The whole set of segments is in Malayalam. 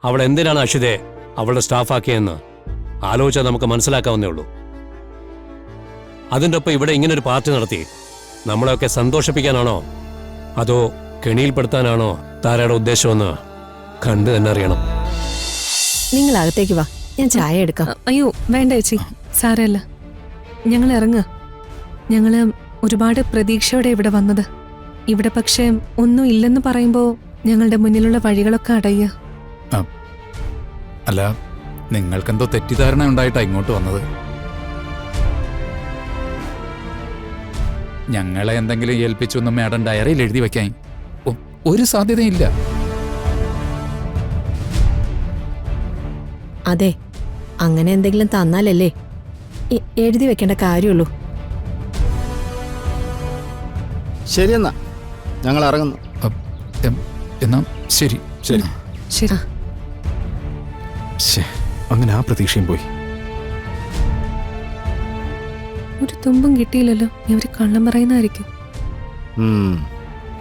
അവൾ എന്തിനാണ് അക്ഷിതയെ അവളുടെ സ്റ്റാഫാക്കിയെന്ന് ആലോചിച്ചാൽ നമുക്ക് മനസ്സിലാക്കാവുന്നേ ഉള്ളൂ. അതിൻ്റെ ഒപ്പം ഇവിടെ ഇങ്ങനൊരു പാർട്ടി നടത്തി നമ്മളെയൊക്കെ സന്തോഷിപ്പിക്കാനാണോ അതോ കെണിയിൽപ്പെടുത്താനാണോ താരയുടെ ഉദ്ദേശമെന്ന് കണ്ടു തന്നെ അറിയണം. നിങ്ങൾ അകത്തേക്ക് വാ, ഞാൻ ചായ എടുക്കാം. അയ്യോ വേണ്ട ചേച്ചി, സാരല്ല, ഞങ്ങൾ ഇറങ്ങുക. ഞങ്ങള് ഒരുപാട് പ്രതീക്ഷയോടെ ഇവിടെ വന്നത്. ഇവിടെ പക്ഷേ ഒന്നും ഇല്ലെന്ന് പറയുമ്പോ ഞങ്ങളുടെ മുന്നിലുള്ള വഴികളൊക്കെ അടയുക. അല്ല, നിങ്ങൾക്കെന്തോ തെറ്റിദ്ധാരണ ഉണ്ടായിട്ടാ ഇങ്ങോട്ട് വന്നത്. ഞങ്ങളെ എന്തെങ്കിലും ഏൽപ്പിച്ചൊന്നും മേഡം ഡയറിയിൽ എഴുതി വെക്കാൻ ഒരു സാധ്യതയില്ല. അതെ, അങ്ങനെ എന്തെങ്കിലും തന്നാലല്ലേ എഴുതി വെക്കേണ്ട കാര്യമുള്ളൂ. ശരിയെന്നാ, ഞങ്ങൾ ഇറങ്ങുന്നു. എന്നാ ശരി. ശരി ശരി. അങ്ങനെ ആ പ്രതീക്ഷയും പോയി. ഒരു തുമ്പും കിട്ടിയില്ലല്ലോ. ഇവര് കള്ളം പറയുന്നതായിരിക്കും.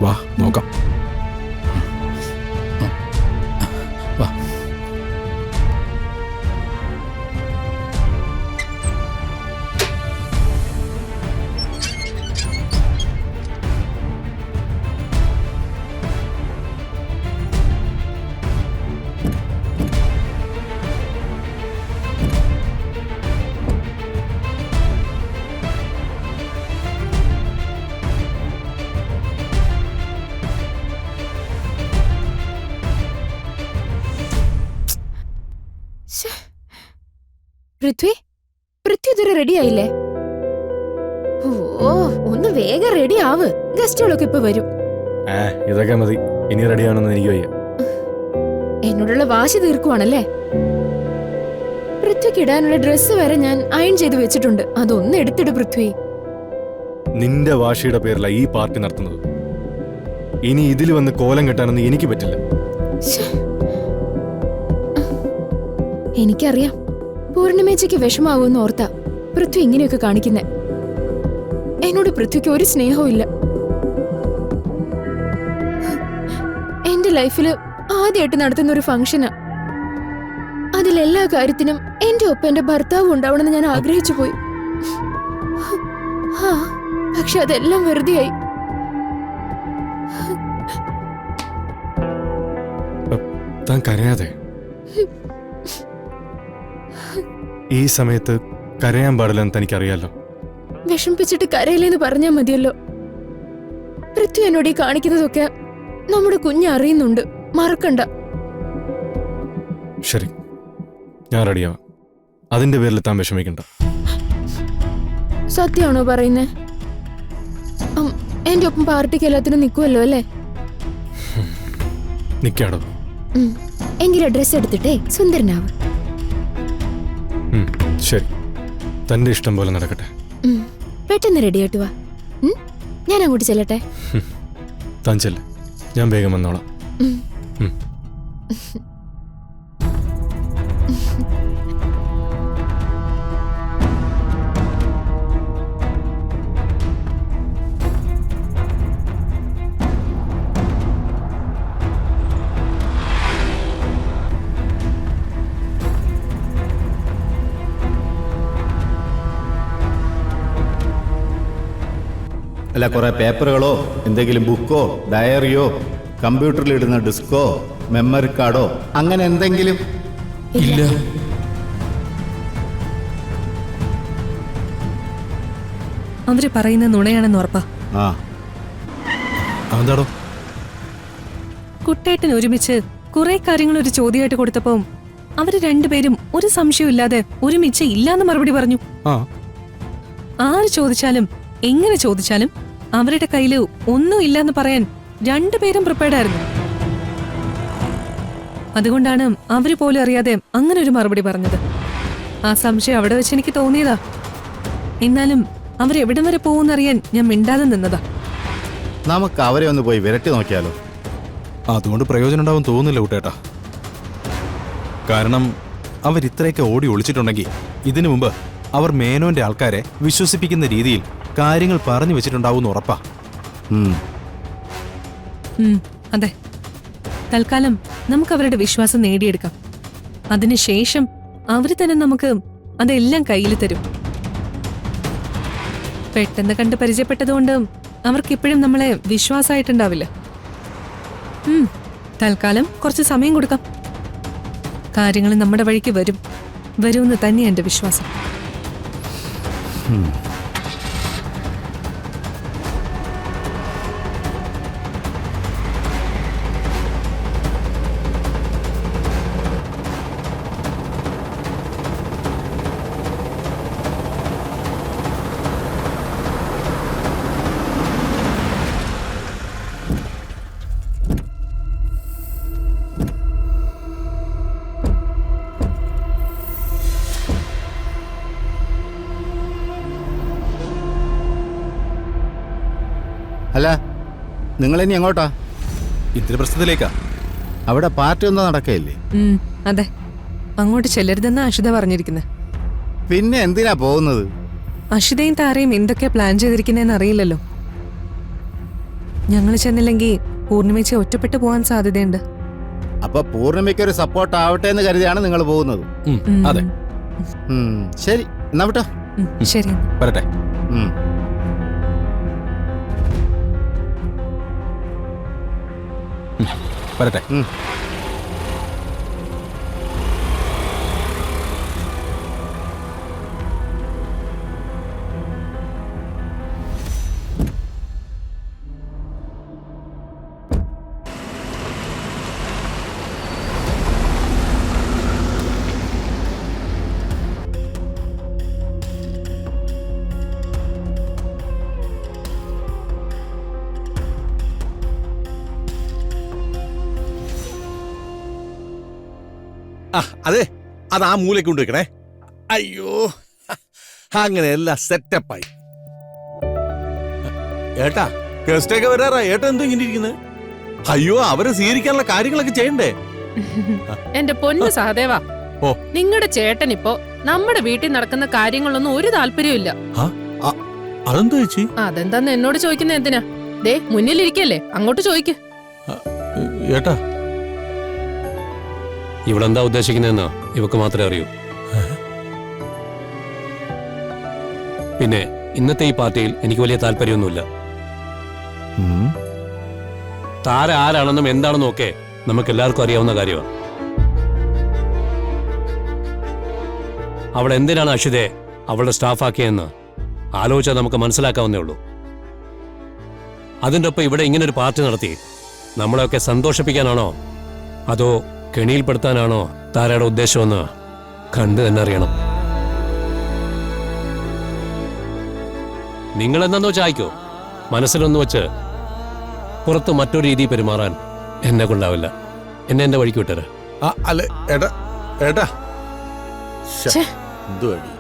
വാ നോക്കാം. വാ. പൃഥ്വി ഇതുവരെ റെഡി ആയില്ലേ? ഓ, ഒന്ന് വേഗം റെഡി ആവ്, ഗസ്റ്റുകളൊക്കെ ഇപ്പൊ വരും. ഇതൊക്കെ മതി, ഇനി റെഡിയാണെന്ന് എനിക്ക് വയ്യ. എന്നോടുള്ള വാശി തീർക്കുവാണല്ലേ? പൃഥ്വിക്ക് ഇടാനുള്ള ഡ്രസ്സ് വരെ ഞാൻ അയൺ ചെയ്ത് വെച്ചിട്ടുണ്ട്. അതൊന്ന് എടുത്തിട് പൃഥ്വി. നിന്റെ വാശിയുടെ പേരില ഈ പാർട്ടി നടത്തുന്നത്. ഇനി ഇതിൽ വന്ന് കോലം കെട്ടാനൊന്നും എനിക്ക് പറ്റില്ല. എനിക്കറിയാം, പൂർണിമേച്ചയ്ക്ക് വിഷമാവൂന്ന് ഓർത്താ പൃഥ്വി ഇങ്ങനെയൊക്കെ കാണിക്കുന്നെ. എന്നോട് പൃഥ്വിക്ക് ഒരു സ്നേഹവും ഇല്ല. എന്റെ ലൈഫില് ആദ്യമായിട്ട് നടത്തുന്ന ഒരു ഫംഗ്ഷനാ. അതിലെല്ലാ കാര്യത്തിനും എന്റെ ഒപ്പം എന്റെ ഭർത്താവ് ഉണ്ടാവണമെന്ന് ഞാൻ ആഗ്രഹിച്ചു പോയി. പക്ഷെ അതെല്ലാം വെറുതെയായി. താൻ കരയാതെ. ഈ സമയത്ത് കരയാൻ പാടില്ലെന്ന് തനിക്കറിയാലോ. വിഷമിപ്പിച്ചിട്ട് കരയില്ലെന്ന് പറഞ്ഞാൽ മതിയല്ലോ. പൃഥ്വി എന്നോട് ഈ കാണിക്കുന്നതൊക്കെ നമ്മുടെ കുഞ്ഞ് അറിയുന്നുണ്ട്, മറക്കണ്ട. ശരി, ഞാൻ റെഡിയാവാം. അതിന്റെ പേരിൽ താൻ വിഷമിക്കണ്ട. സത്യമാണോ പറയുന്നേ? എന്റെ ഒപ്പം പാർട്ടിക്ക് എല്ലാത്തിനും നിൽക്കുമല്ലോ അല്ലേ? നിക്കാടോ. എങ്കിലും ഡ്രസ് എടുത്തിട്ടേ സുന്ദരനാവ്. ശരി, തന്റെ ഇഷ്ടം പോലെ നടക്കട്ടെ. പെട്ടെന്ന് റെഡി ആയിട്ട് വാ. ഞാൻ അങ്ങോട്ട് ചെല്ലട്ടെ? താൻ ചെല്ല്, ഞാൻ വേഗം വന്നോളാം. അല്ല, കുറെ പേപ്പറുകളോ എന്തെങ്കിലും ബുക്കോ ഡയറിയോ കമ്പ്യൂട്ടറിൽ ഇടുന്ന ഡിസ്കോ മെമ്മറി കാർഡോ അങ്ങനെ എന്തെങ്കിലും? ഇല്ല. അവര് പറയുന്ന നുണയാണെന്ന് ഉറപ്പാ. അതാടോ, കുട്ടേട്ടൻ ഒരുമിച്ച് കുറെ കാര്യങ്ങൾ ഒരു ചോദ്യമായിട്ട് കൊടുത്തപ്പോ അവര് രണ്ടുപേരും ഒരു സംശയവും ഇല്ലാതെ ഒരുമിച്ച് ഇല്ലാന്ന് മറുപടി പറഞ്ഞു. ആര് ചോദിച്ചാലും എങ്ങനെ ചോദിച്ചാലും അവരുടെ കയ്യില് ഒന്നും ഇല്ലാന്ന് പറയാൻ രണ്ടുപേരും പ്രിപ്പയർഡ് ആയിരുന്നു. അതുകൊണ്ടാണ് അവര് പോലും അറിയാതെ അങ്ങനെ ഒരു മറുപടി പറഞ്ഞത്. ആ സംശയം അവിടെ വെച്ച് എനിക്ക് തോന്നിയതാ. എന്നാലും അവരെവിടം വരെ പോകുന്നറിയാൻ ഞാൻ മിണ്ടാതെ നിന്നതാ. നമുക്ക് അവരെ ഒന്ന് പോയി വിരട്ടി നോക്കിയാലോ? അതുകൊണ്ട് പ്രയോജനം ഉണ്ടാവും തോന്നുന്നില്ല കുട്ടേട്ടാ. കാരണം അവരിത്രയൊക്കെ ഓടി ഒളിച്ചിട്ടുണ്ടെങ്കിൽ ഇതിനു മുമ്പ് അവർ മേനോന്റെ ആൾക്കാരെ വിശ്വസിപ്പിക്കുന്ന രീതിയിൽ കാര്യങ്ങൾ പറഞ്ഞു വെച്ചിട്ടുണ്ടാവും ഉറപ്പാ. അതെ, തൽക്കാലം നമുക്ക് അവരുടെ വിശ്വാസം നേടിയെടുക്കാം. അതിനുശേഷം അവര് തന്നെ നമുക്ക് അതെല്ലാം കയ്യിൽ തരും. പെട്ടെന്ന് കണ്ട് പരിചയപ്പെട്ടതുകൊണ്ട് അവർക്കിപ്പോഴും നമ്മളെ വിശ്വാസമായിട്ടുണ്ടാവില്ല. തൽക്കാലം കുറച്ച് സമയം കൊടുക്കാം. കാര്യങ്ങൾ നമ്മുടെ വഴിക്ക് വരുമെന്ന് തന്നെയാണ് എന്റെ വിശ്വാസം. അല്ല, നിങ്ങളിനി എങ്ങോട്ടാ? ഇന്ദ്രപ്രസ്ഥത്തിലേക്കാ. അവിടെ പാർട്ടി ഒന്നും നടക്കയില്ലേ? അതെ, അങ്ങോട്ട് ചെല്ലരുതെന്ന് അഷിത പറഞ്ഞിരിക്കുന്നത്. പിന്നെ എന്തിനാ പോകുന്നത്? അഷിതയും താരയും എന്തൊക്കെയാ പ്ലാൻ ചെയ്തിരിക്കുന്നതെന്ന് അറിയില്ലല്ലോ. ഞങ്ങൾ ചെന്നില്ലെങ്കിൽ പൂർണിമേച്ചി ഒറ്റപ്പെട്ടു പോകാൻ സാധ്യതയുണ്ട്. അപ്പൊ പൂർണിമയ്ക്ക് ഒരു സപ്പോർട്ട് ആവട്ടെ എന്ന് കരുതിയാണ് നിങ്ങൾ പോകുന്നത്. അതെ. ശരി, എന്നാ വിട്ടോ. ശരി. വരട്ടെ. വരട്ടെ. അതെ, അത് ആ മൂലയ്ക്ക് കൊണ്ടുവെക്കണേ. അയ്യോ, അങ്ങനെ എല്ലാം സെറ്റപ്പായി. ഏട്ടാ, ഗസ്റ്റൊക്കെ വരാറാ. ഏട്ടാ എന്തോ ഇങ്ങനെ ഇരിക്കുന്നത്? അയ്യോ, അവരെ സ്വീകരിക്കാനുള്ള കാര്യങ്ങളൊക്കെ ചെയ്യണ്ടേ? എന്റെ പൊന്നു സഹദേവാ, ഓ. നിങ്ങളുടെ ചേട്ടൻ ഇപ്പോ നമ്മുടെ വീട്ടിൽ നടക്കുന്ന കാര്യങ്ങളൊന്നും ഒരു താല്പര്യമില്ല. അതെന്താ ചേച്ചി? അതെന്താന്ന് എന്നോട് ചോദിക്കുന്ന എന്തിനാ? ദേ മുന്നിലിരിക്കല്ലേ, അങ്ങോട്ട് ചോദിക്ക്. ഏട്ടാ, ഇവളെന്താ ഉദ്ദേശിക്കുന്നതെന്ന് ഇവക്ക് മാത്രമേ അറിയൂ. പിന്നെ ഇന്നത്തെ ഈ പാർട്ടിയിൽ എനിക്ക് വലിയ താല്പര്യമൊന്നുമില്ല. താര ആരാണെന്നും എന്താണെന്നും ഒക്കെ നമുക്ക് എല്ലാവർക്കും അറിയാവുന്ന കാര്യമാണ്. അവൾ എന്തിനാണ് അഷിതയെ അവളുടെ സ്റ്റാഫാക്കിയെന്ന് ആലോചിച്ചാൽ നമുക്ക് മനസ്സിലാക്കാവുന്നേ ഉള്ളൂ. അതിൻ്റെ ഒപ്പം ഇവിടെ ഇങ്ങനൊരു പാർട്ടി നടത്തി നമ്മളെയൊക്കെ സന്തോഷിപ്പിക്കാനാണോ അതോ കെണിയിൽപ്പെടുത്താനാണോ താരയുടെ ഉദ്ദേശമെന്ന് കണ്ടു തന്നെ അറിയണം. നിങ്ങളെന്താന്ന് വെച്ചാൽ അയക്കോ, മനസ്സിലൊന്നു വെച്ച് പുറത്ത് മറ്റൊരു രീതി പെരുമാറാൻ എന്നെ കൊണ്ടാവില്ല. എന്നെ വഴിക്ക് വിട്ടത്. അല്ല ഏട്ടാ, ഏട്ടാ ഛെ. എന്തുവാടി?